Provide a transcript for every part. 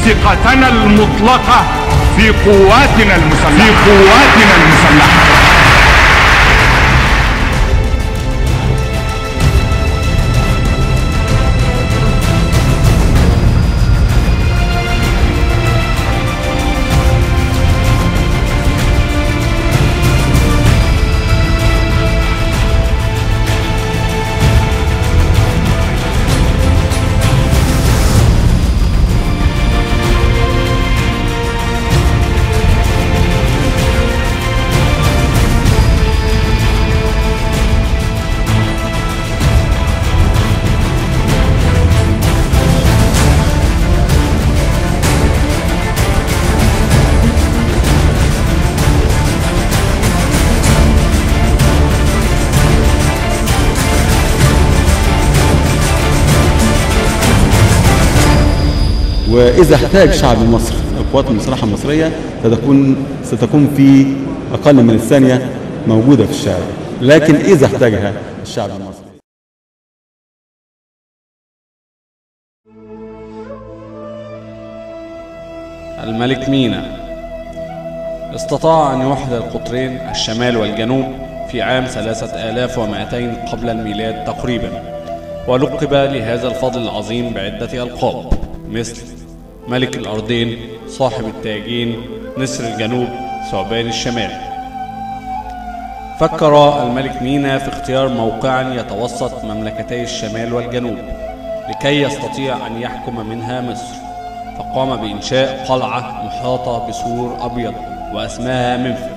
ثقتنا المطلقة في قواتنا المسلحة. وإذا احتاج الشعب المصري القوات المسلحة المصرية ستكون في أقل من الثانية موجودة في الشارع، لكن إذا احتاجها الشعب المصري. الملك مينا استطاع أن يوحد القطرين الشمال والجنوب في عام 3200 قبل الميلاد تقريبا، ولقب لهذا الفضل العظيم بعدة ألقاب مثل ملك الأرضين، صاحب التاجين، نسر الجنوب، ثعبان الشمال. فكر الملك مينا في اختيار موقعا يتوسط مملكتي الشمال والجنوب لكي يستطيع أن يحكم منها مصر، فقام بإنشاء قلعة محاطة بسور أبيض واسمها منفر،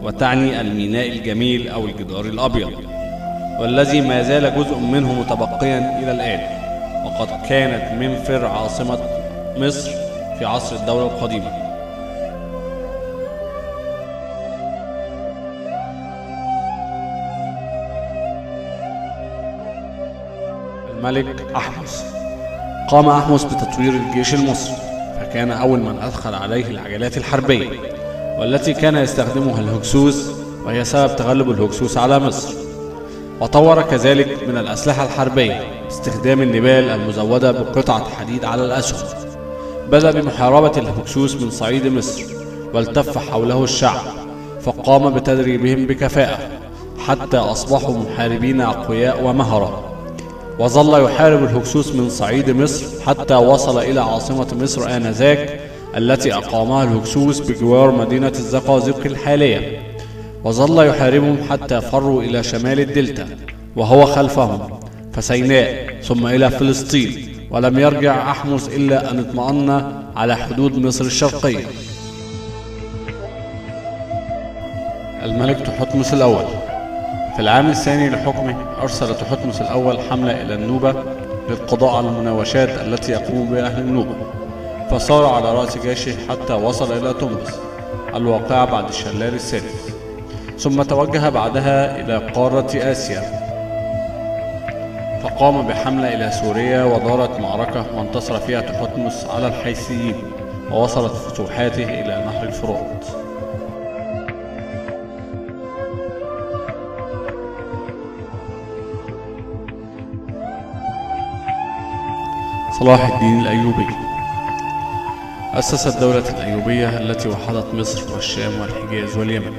وتعني الميناء الجميل أو الجدار الأبيض، والذي ما زال جزء منه متبقيا إلى الآن، وقد كانت منفر عاصمة مصر في عصر الدولة القديمة. الملك أحمس قام أحمس بتطوير الجيش المصري، فكان أول من أدخل عليه العجلات الحربية والتي كان يستخدمها الهكسوس، وهي سبب تغلب الهكسوس على مصر. وطور كذلك من الأسلحة الحربية باستخدام النبال المزودة بقطعة حديد على الأسهم. بدأ بمحاربة الهكسوس من صعيد مصر، والتف حوله الشعب، فقام بتدريبهم بكفاءة حتى أصبحوا محاربين أقوياء ومهرة. وظل يحارب الهكسوس من صعيد مصر حتى وصل إلى عاصمة مصر آنذاك التي أقامها الهكسوس بجوار مدينة الزقازيق الحالية، وظل يحاربهم حتى فروا إلى شمال الدلتا وهو خلفهم فسيناء ثم إلى فلسطين، ولم يرجع أحمس إلا أن اطمأن على حدود مصر الشرقية. الملك تحتمس الأول في العام الثاني لحكمه أرسل تحتمس الأول حملة إلى النوبة للقضاء على المناوشات التي يقوم بها أهل النوبة، فصار على رأس جيشه حتى وصل إلى تونس الواقعة بعد الشلال السادس، ثم توجه بعدها إلى قارة آسيا، فقام بحملة إلى سوريا، ودارت معركة وانتصر فيها تحتمس على الحيثيين، ووصلت فتوحاته إلى نهر الفرات. صلاح الدين الأيوبي أسس الدولة الأيوبية التي وحدت مصر والشام والحجاز واليمن.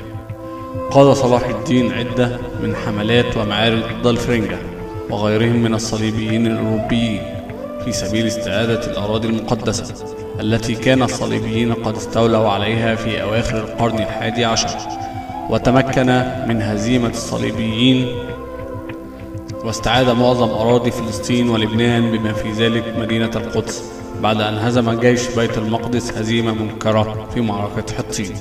قاد صلاح الدين عدة من حملات ومعارك ضد الفرنجة وغيرهم من الصليبيين الأوروبيين في سبيل استعادة الأراضي المقدسة التي كان الصليبيين قد استولوا عليها في أواخر القرن ال11، وتمكن من هزيمة الصليبيين واستعاد معظم أراضي فلسطين ولبنان بما في ذلك مدينة القدس، بعد أن هزم جيش بيت المقدس هزيمة منكرة في معركة حطين.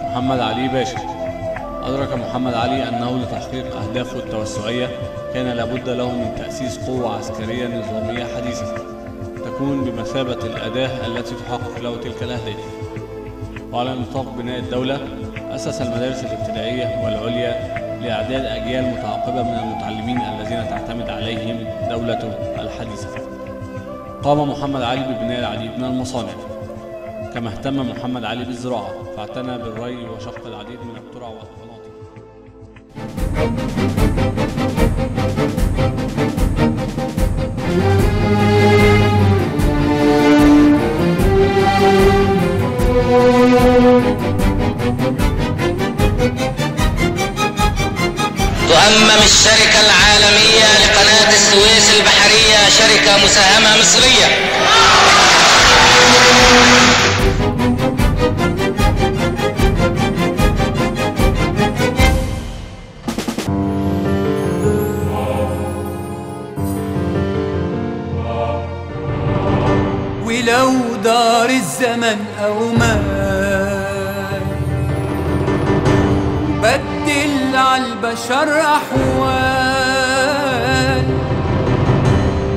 محمد علي باشا أدرك محمد علي أنه لتحقيق أهدافه التوسعية كان لابد له من تأسيس قوة عسكرية نظامية حديثة تكون بمثابة الأداة التي تحقق له تلك الأهداف. وعلى نطاق بناء الدولة أسس المدارس الابتدائية والعليا لإعداد أجيال متعاقبة من المتعلمين الذين تعتمد عليهم دولته الحديثة. قام محمد علي ببناء العديد من المصانع، كما اهتم محمد علي بالزراعة فاعتنى بالري وشق العديد من الترع والقناطر. تؤمم الشركة العالمية لقناة السويس البحرية شركة مساهمة مصرية. ولو دار الزمن أو بدل عالبشر أحوال،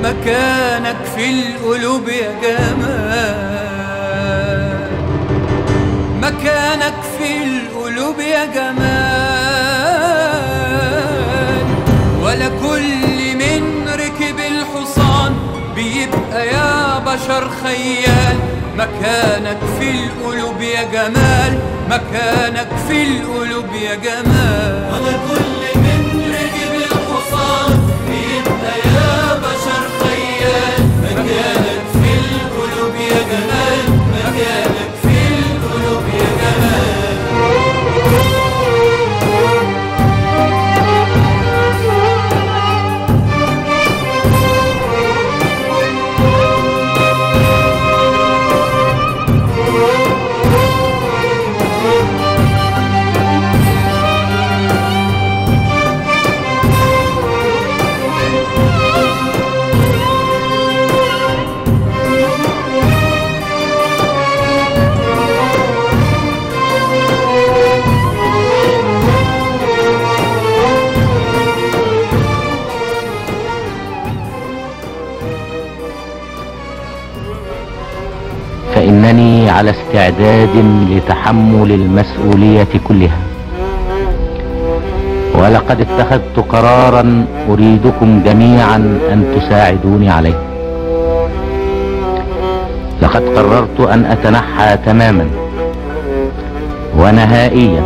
مكانك في القلوب يا جمال، مكانك في القلوب يا جمال. ولا كل من ركب الحصان بيبقى يا بشر خيال، مكانك في القلوب يا جمال، مكانك في القلوب يا جمال. ولا كل من ركب الحصان بيبقى يا بشر خيال، مكانك في القلوب يا جمال، مكانك في القلوب يا جمال. فإنني على استعداد لتحمل المسؤولية كلها، ولقد اتخذت قرارا أريدكم جميعا أن تساعدوني عليه. لقد قررت أن أتنحى تماما ونهائيا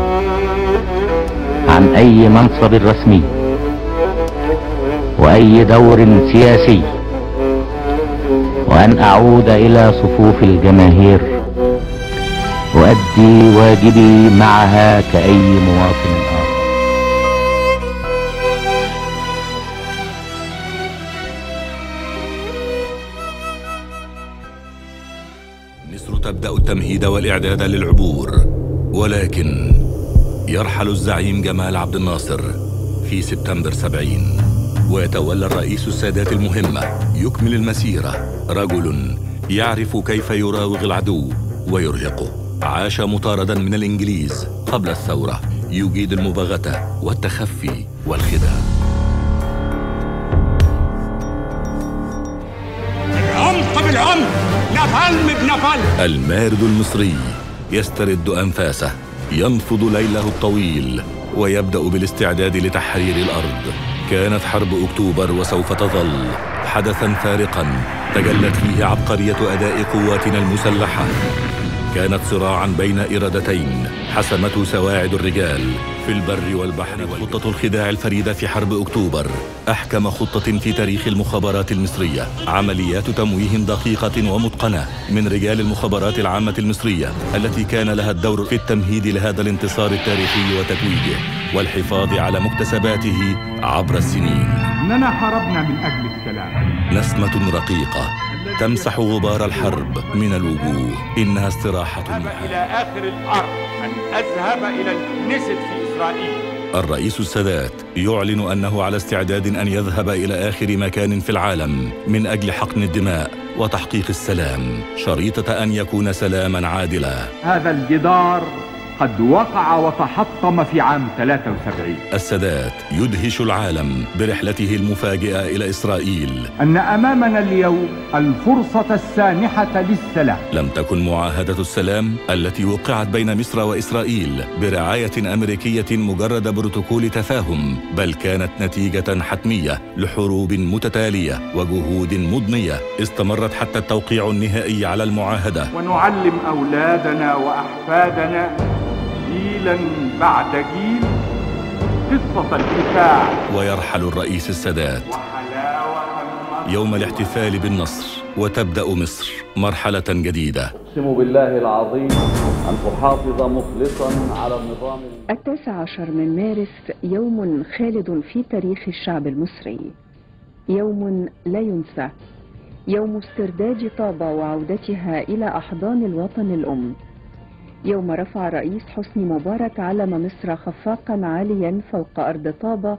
عن أي منصب رسمي وأي دور سياسي، وأن أعود إلى صفوف الجماهير أؤدي واجبي معها كأي مواطن آخر. مصر تبدأ التمهيد والإعداد للعبور، ولكن يرحل الزعيم جمال عبد الناصر في سبتمبر 70، ويتولى الرئيس السادات المهمة يكمل المسيرة رجل يعرف كيف يراوغ العدو ويرهقه. عاش مطاردا من الإنجليز قبل الثورة، يجيد المباغتة والتخفي والخداع. العمق بالعمق، نفلم بنفلم. المارد المصري يسترد أنفاسه، ينفض ليله الطويل ويبدأ بالاستعداد لتحرير الأرض. كانت حرب أكتوبر وسوف تظل حدثاً فارقاً تجلت فيه عبقرية أداء قواتنا المسلحة. كانت صراعاً بين إرادتين حسمته سواعد الرجال في البر والبحر. خطة الخداع الفريدة في حرب أكتوبر أحكم خطة في تاريخ المخابرات المصرية، عمليات تمويه دقيقة ومتقنة من رجال المخابرات العامة المصرية التي كان لها الدور في التمهيد لهذا الانتصار التاريخي وتتويجه والحفاظ على مكتسباته عبر السنين. إننا حاربنا من أجل السلام. نسمة رقيقة تمسح غبار الحرب من الوجوه. إنها استراحة إلى آخر الأرض أن أذهب إلى النسد في إسرائيل. الرئيس السادات يعلن أنه على استعداد أن يذهب إلى آخر مكان في العالم من أجل حقن الدماء وتحقيق السلام، شريطة أن يكون سلاما عادلا. هذا الجدار قد وقع وتحطم في عام 73. السادات يدهش العالم برحلته المفاجئة إلى إسرائيل. أن أمامنا اليوم الفرصة السانحة للسلام. لم تكن معاهدة السلام التي وقعت بين مصر وإسرائيل برعاية أمريكية مجرد بروتوكول تفاهم، بل كانت نتيجة حتمية لحروب متتالية وجهود مضنية استمرت حتى التوقيع النهائي على المعاهدة. ونعلم أولادنا وأحفادنا جيلا بعد جيل قصة الكفاح. ويرحل الرئيس السادات يوم الاحتفال بالنصر، وتبدأ مصر مرحلة جديدة. أقسم بالله العظيم أن أحافظ مخلصا على النظام. 19 من مارس يوم خالد في تاريخ الشعب المصري، يوم لا ينسى، يوم استرداد طابة وعودتها إلى أحضان الوطن الأم، يوم رفع الرئيس حسني مبارك علم مصر خفاقا عاليا فوق أرض طابة،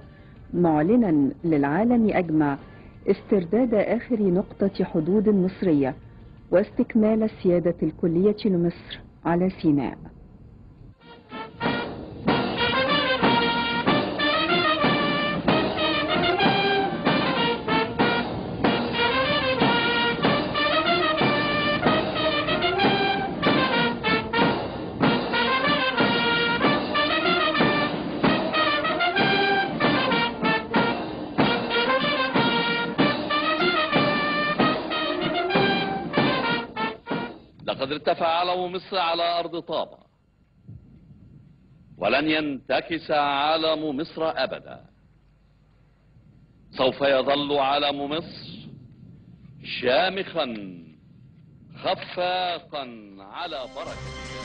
معلنا للعالم أجمع استرداد آخر نقطة حدود مصرية واستكمال السيادة الكلية لمصر على سيناء. لقد ارتفع علم مصر على أرض طابة، ولن ينتكس علم مصر أبدا. سوف يظل علم مصر شامخا خفاقا على بركة الله.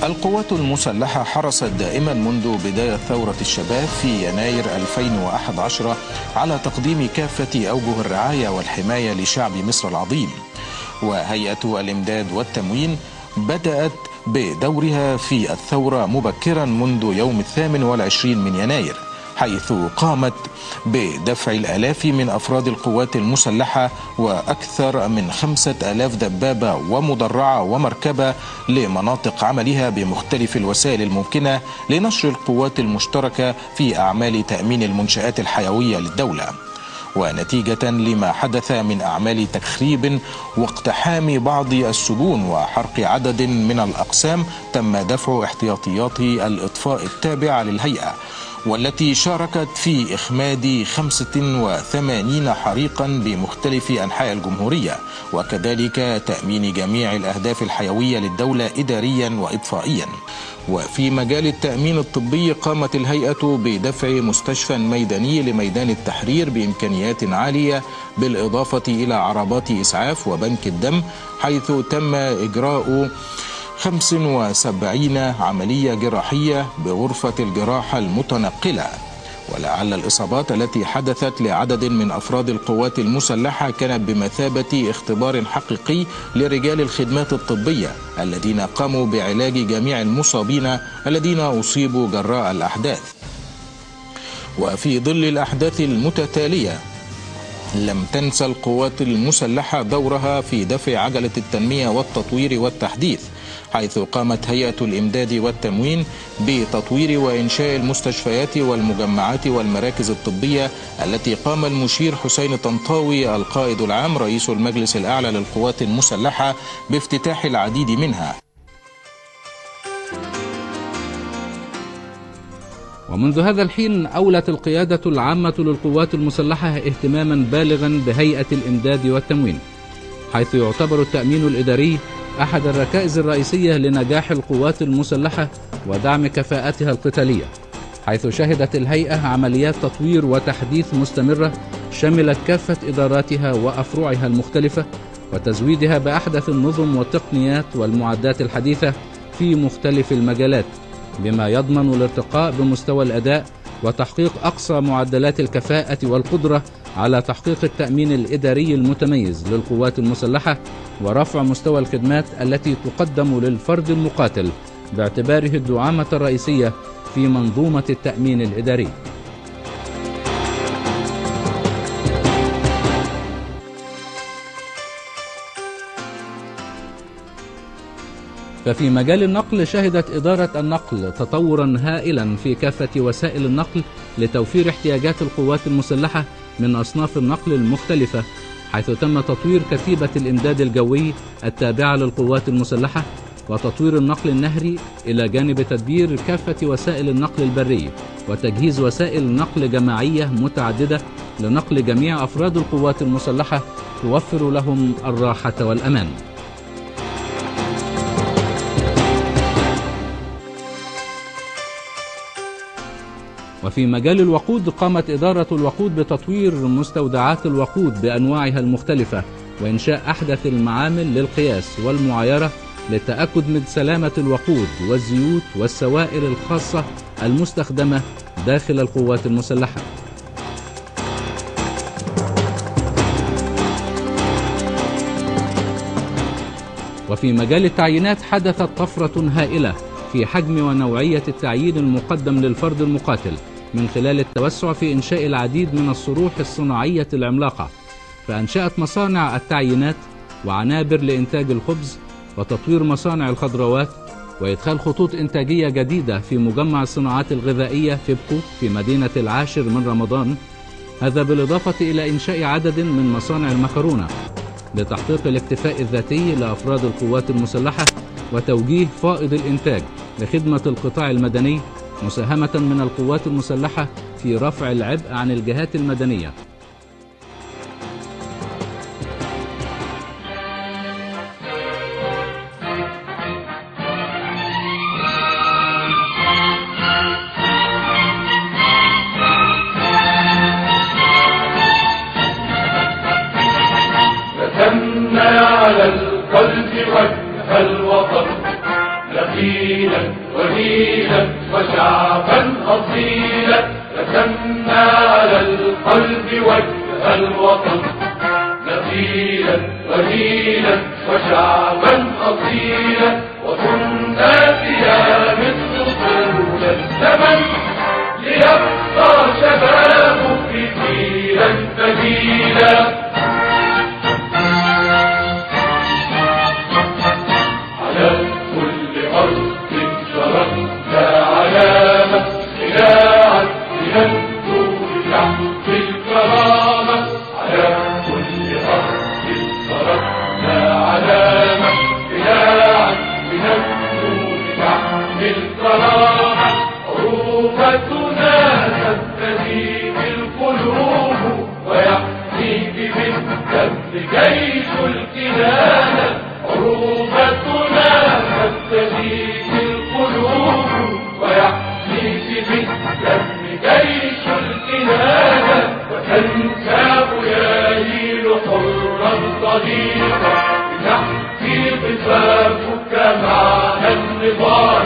القوات المسلحة حرصت دائما منذ بداية ثورة الشباب في يناير 2011 على تقديم كافة أوجه الرعاية والحماية لشعب مصر العظيم، وهيئة الإمداد والتموين بدأت بدورها في الثورة مبكرا منذ يوم 28 من يناير، حيث قامت بدفع الآلاف من أفراد القوات المسلحة وأكثر من 5000 دبابة ومدرعة ومركبة لمناطق عملها بمختلف الوسائل الممكنة لنشر القوات المشتركة في أعمال تأمين المنشآت الحيوية للدولة. ونتيجة لما حدث من أعمال تخريب واقتحام بعض السجون وحرق عدد من الأقسام، تم دفع احتياطيات الإطفاء التابعة للهيئة، والتي شاركت في إخماد 85 حريقا بمختلف أنحاء الجمهورية، وكذلك تأمين جميع الأهداف الحيوية للدولة إداريا وإطفائيا. وفي مجال التأمين الطبي قامت الهيئة بدفع مستشفى ميداني لميدان التحرير بإمكانيات عالية، بالإضافة إلى عربات إسعاف وبنك الدم، حيث تم إجراء 75 عملية جراحية بغرفة الجراحة المتنقلة. ولعل الإصابات التي حدثت لعدد من أفراد القوات المسلحة كانت بمثابة اختبار حقيقي لرجال الخدمات الطبية الذين قاموا بعلاج جميع المصابين الذين أصيبوا جراء الأحداث. وفي ظل الأحداث المتتالية لم تنسى القوات المسلحة دورها في دفع عجلة التنمية والتطوير والتحديث، حيث قامت هيئة الإمداد والتموين بتطوير وإنشاء المستشفيات والمجمعات والمراكز الطبية التي قام المشير حسين طنطاوي القائد العام رئيس المجلس الأعلى للقوات المسلحة بافتتاح العديد منها. ومنذ هذا الحين أولت القيادة العامة للقوات المسلحة اهتماما بالغا بهيئة الإمداد والتموين، حيث يعتبر التأمين الإداري أحد الركائز الرئيسية لنجاح القوات المسلحة ودعم كفاءتها القتالية، حيث شهدت الهيئة عمليات تطوير وتحديث مستمرة شملت كافة إداراتها وأفرعها المختلفة، وتزويدها بأحدث النظم والتقنيات والمعدات الحديثة في مختلف المجالات، بما يضمن الارتقاء بمستوى الأداء وتحقيق أقصى معدلات الكفاءة والقدرة على تحقيق التأمين الإداري المتميز للقوات المسلحة ورفع مستوى الخدمات التي تقدم للفرد المقاتل باعتباره الدعامة الرئيسية في منظومة التأمين الإداري. ففي مجال النقل شهدت إدارة النقل تطورا هائلا في كافة وسائل النقل لتوفير احتياجات القوات المسلحة من أصناف النقل المختلفة، حيث تم تطوير كتيبة الإمداد الجوي التابعة للقوات المسلحة وتطوير النقل النهري، إلى جانب تدبير كافة وسائل النقل البري وتجهيز وسائل نقل جماعية متعددة لنقل جميع أفراد القوات المسلحة توفر لهم الراحة والأمان. وفي مجال الوقود قامت إدارة الوقود بتطوير مستودعات الوقود بأنواعها المختلفة وإنشاء أحدث المعامل للقياس والمعايرة للتأكد من سلامة الوقود والزيوت والسوائل الخاصة المستخدمة داخل القوات المسلحة. وفي مجال التعيينات حدثت طفرة هائلة في حجم ونوعية التعيين المقدم للفرد المقاتل من خلال التوسع في إنشاء العديد من الصروح الصناعية العملاقة، فأنشأت مصانع التعيينات وعنابر لإنتاج الخبز وتطوير مصانع الخضروات وإدخال خطوط إنتاجية جديدة في مجمع الصناعات الغذائية فيبكو في مدينة 10 من رمضان. هذا بالإضافة إلى إنشاء عدد من مصانع المكرونة لتحقيق الاكتفاء الذاتي لأفراد القوات المسلحة وتوجيه فائض الإنتاج لخدمة القطاع المدني، مساهمة من القوات المسلحة في رفع العبء عن الجهات المدنية. رسمنا على القلب وجه الوطن لقينا ولينا وشعبا أصيلا. رسمنا على القلب وجه الوطن لقينا ولينا وشعبا أصيلا. وكنا فيها مثل طول الزمن ليبقى شبابك جيلا بديلا. جيش الكنانة عروبتنا تستجيب القلوب ويحميك بالدم جيش الكنانة. وتنسى بيايل حرا صديقا لنحكي قصافك معنى النضال.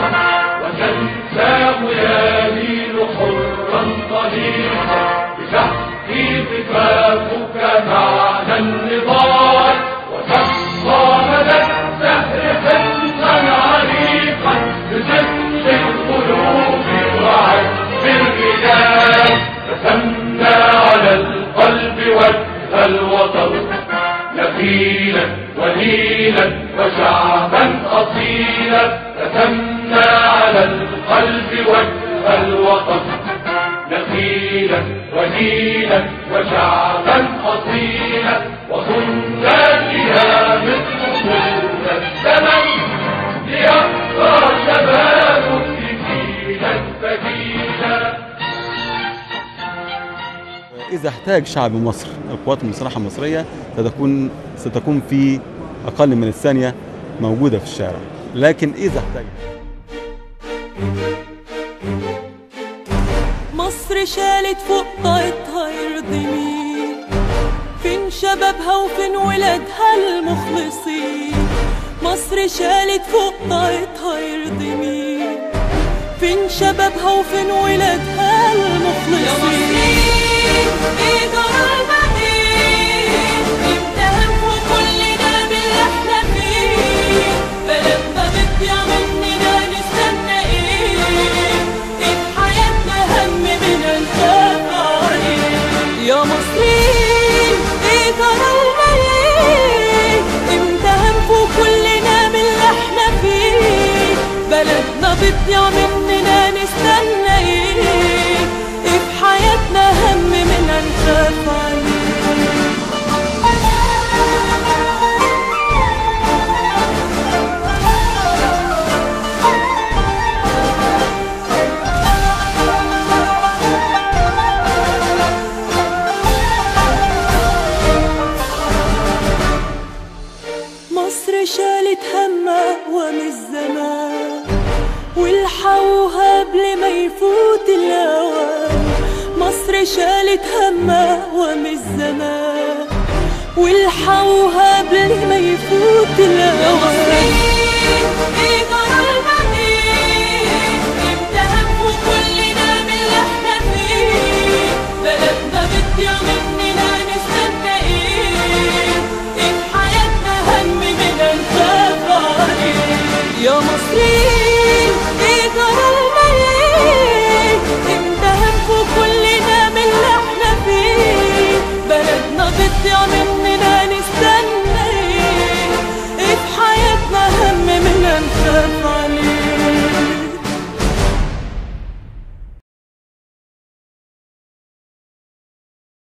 وتنسى بيايل حرا صديقا لنحكي قصافك معنى النضال. وتبقى مدى الدهر حصنا عريقا بجد القلوب وعزم الرجال. رسمنا على القلب وجه الوطن نخيلا وليلا وشعبا أصيلا. رسمنا على القلب وجه الوطن نخيلا وليلا وشعبا أصيلا. وكنا فيها مثل طول الزمن ليبقى شبابك جيلا بديلا. إذا احتاج شعب مصر القوات المسلحة المصرية ستكون في أقل من الثانية موجودة في الشارع، لكن إذا احتاج مصر شالت فوق طاقتها يرضي مين؟ فين شبابها وفين ولادها المخلصين؟ مصر شالت فوق طاقتها يرضي مين؟ فين شبابها وفين ولادها المخلصين؟ يا مصريين ايه جرالنا ايه؟ امتهنوا كلنا باللي احنا فيه. بلدنا بتضيع مننا نستنى ايه؟ ايه حياتنا هم من نخاف عليه. يا مصريين ايه جرالنا ايه؟ امتهنوا كلنا باللي احنا فيه. بلدنا بتضيع مننا نستنى ايه؟ ايه في حياتنا هم مننا نخاف عليه. مصر شالت همها ومن الزمان والحقوها قبل ما يفوت الأوان. شالت همها ومش زمان والحقوها قبل ما يفوت الأوان.